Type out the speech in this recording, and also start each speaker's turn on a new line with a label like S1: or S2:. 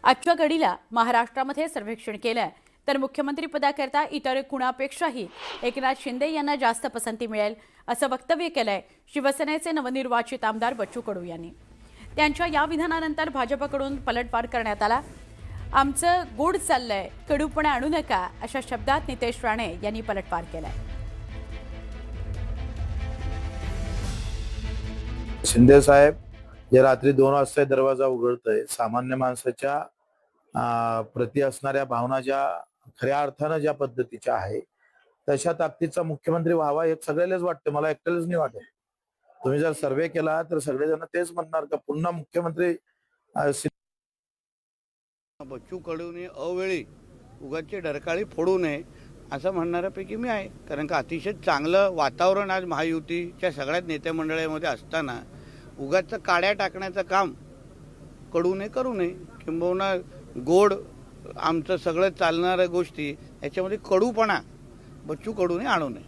S1: आजच्या घडीला महाराष्ट्रामध्ये सर्वेक्षण केलंय तर मुख्यमंत्रीपदाकरता इतर कुणापेक्षाही एकनाथ शिंदे यांना जास्त पसंती मिळेल असं वक्तव्य केलंय शिवसेनेचे नवनिर्वाचित आमदार बच्चू कडू यांनी। त्यांच्या या विधानानंतर भाजपकडून पलटवार करण्यात आला। आमचं गोड चाललंय, कडूपणा आणू नका अशा शब्दात नितेश राणे यांनी पलटवार केलाय।
S2: शिंदे साहेब जे रात्री 2 वाजता दरवाजा उघडतय, सामान्य माणसाच्या प्रति असणाऱ्या भावना ज्या खऱ्या अर्थानं ज्या पद्धतीच्या आहे तशा ताकदीचा मुख्यमंत्री व्हावा हे सगळ्यालाच वाटतं, मला एकट्यालाच नाही वाटत। तुम्ही जर सर्वे केला तर सगळेजण तेच म्हणणार का पुन्हा मुख्यमंत्री
S3: बच्चू कडूने अवेळी उगाची डरकाळी फोडू नये असं म्हणणाऱ्यापैकी मी आहे। कारण का अतिशय चांगलं वातावरण आज महायुतीच्या सगळ्याच नेते मंडळामध्ये असताना उगाच काड्या टाकण्याचं काम कडूने करू नये। किंबहुना गोड आमचं सगळं चालणाऱ्या गोष्टी याच्यामध्ये कडूपणा बच्चू कडूने आणू नये।